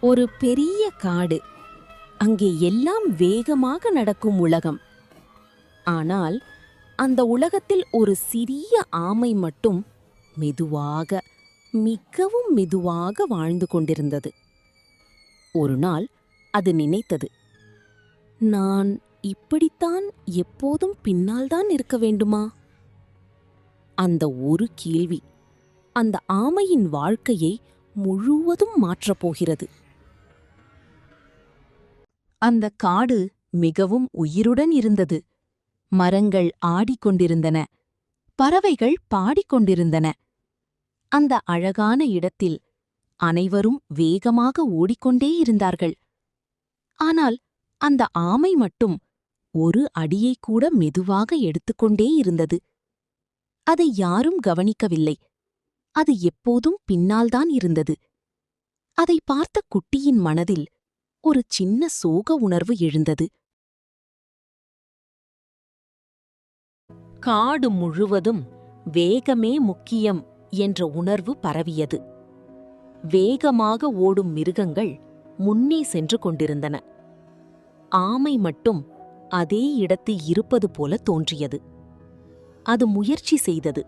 ஒரு பெரிய காடு. அங்கே எல்லாம் வேகமாக நடக்கும் உலகம். ஆனால் அந்த உலகத்தில் ஒரு சிறிய ஆமை மட்டும் மெதுவாக, மிகவும் மெதுவாக வாழ்ந்து கொண்டிருந்தது. ஒரு நாள் அது நினைத்தது, நான் இப்படித்தான் எப்போதும் பின்னால்தான் இருக்க வேண்டுமா? அந்த ஒரு கேள்வி அந்த ஆமையின் வாழ்க்கையை முழுவதும் மாற்றப் போகிறது. அந்த காடு மிகவும் உயிருடன் இருந்தது. மரங்கள் ஆடிக்கொண்டிருந்தன, பறவைகள் பாடிக்கொண்டிருந்தன. அந்த அழகான இடத்தில் அனைவரும் வேகமாக ஓடிக்கொண்டே இருந்தார்கள். ஆனால் அந்த ஆமை மட்டும் ஒரு அடியைக் கூட மெதுவாக எடுத்துக்கொண்டே இருந்தது. அதை யாரும் கவனிக்கவில்லை. அது எப்போதும் பின்னால்தான் இருந்தது. அதை பார்த்த குட்டியின் மனதில் ஒரு சின்ன சோக உணர்வு எழுந்தது. காடு முழுவதும் வேகமே முக்கியம் என்ற உணர்வு பரவியது. வேகமாக ஓடும் மிருகங்கள் முன்னே சென்று கொண்டிருந்தன. ஆமை மட்டும் அதே இடத்தில் இருப்பது போல தோன்றியது. அது முயற்சி செய்தது,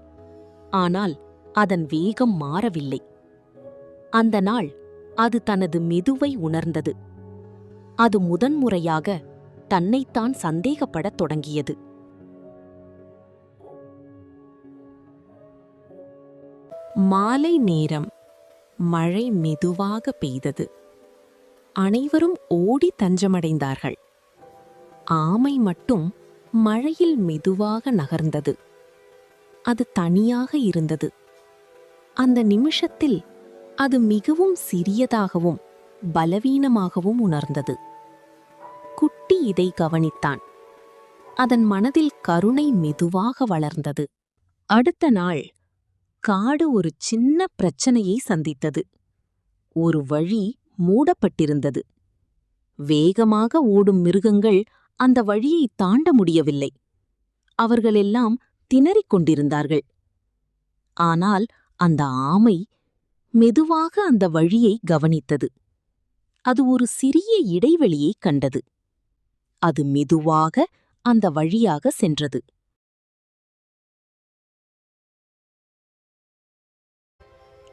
ஆனால் அதன் வேகம் மாறவில்லை. அந்த நாள் அது தனது மெதுவை உணர்ந்தது. அது முதன்முறையாக தன்னைத்தான் சந்தேகப்படத் தொடங்கியது. மாலை நேரம். மழை மெதுவாக பெய்தது. அனைவரும் ஓடி தஞ்சமடைந்தார்கள். ஆமை மட்டும் மழையில் மெதுவாக நகர்ந்தது. அது தனியாக இருந்தது. அந்த நிமிஷத்தில் அது மிகவும் சிறியதாகவும் பலவீனமாகவும் உணர்ந்தது. குட்டி இதை கவனித்தான். அதன் மனதில் கருணை மெதுவாக வளர்ந்தது. அடுத்த நாள் காடு ஒரு சின்ன பிரச்சனையை சந்தித்தது. ஒரு வழி மூடப்பட்டிருந்தது. வேகமாக ஓடும் மிருகங்கள் அந்த வழியை தாண்ட முடியவில்லை. அவர்களெல்லாம் திணறிக் கொண்டிருந்தார்கள். ஆனால் அந்த ஆமை மெதுவாக அந்த வழியை கவனித்தது. அது ஒரு சிறிய இடைவெளியைக் கண்டது. அது மெதுவாக அந்த வழியாக சென்றது.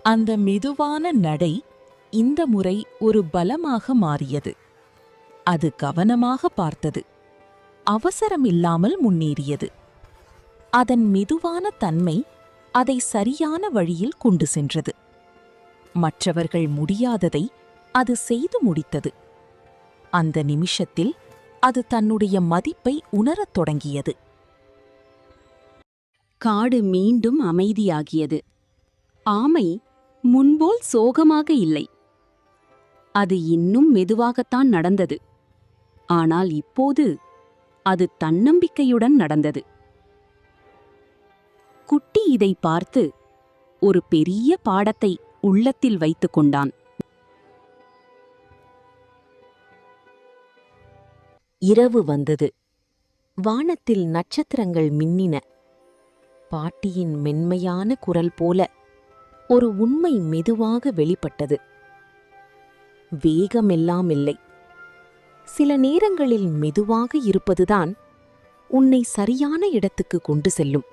அந்த மெதுவான நடை இந்த முறை ஒரு பலமாக மாறியது. அது கவனமாக பார்த்தது. அவசரமில்லாமல் முன்னேறியது. அதன் மெதுவான தன்மை அதை சரியான வழியில் கொண்டு சென்றது. மற்றவர்கள் முடியாததை அது செய்து முடித்தது. அந்த நிமிஷத்தில் அது தன்னுடைய மதிப்பை உணரத் தொடங்கியது. காடு மீண்டும் அமைதியாகியது. ஆமை முன்போல் சோகமாக இல்லை. அது இன்னும் மெதுவாகத்தான் நடந்தது. ஆனால் இப்போது அது தன்னம்பிக்கையுடன் நடந்தது. குட்டி இதை பார்த்து ஒரு பெரிய பாடத்தை உள்ளத்தில் வைத்துக் கொண்டான். இரவு வந்தது. வானத்தில் நட்சத்திரங்கள் மின்னின. பாட்டியின் மென்மையான குரல் போல ஒரு உண்மை மெதுவாக வெளிப்பட்டது. வேகமெல்லாம் இல்லை. சில நேரங்களில் மெதுவாக இருப்பதுதான் உன்னை சரியான இடத்துக்கு கொண்டு செல்லும்.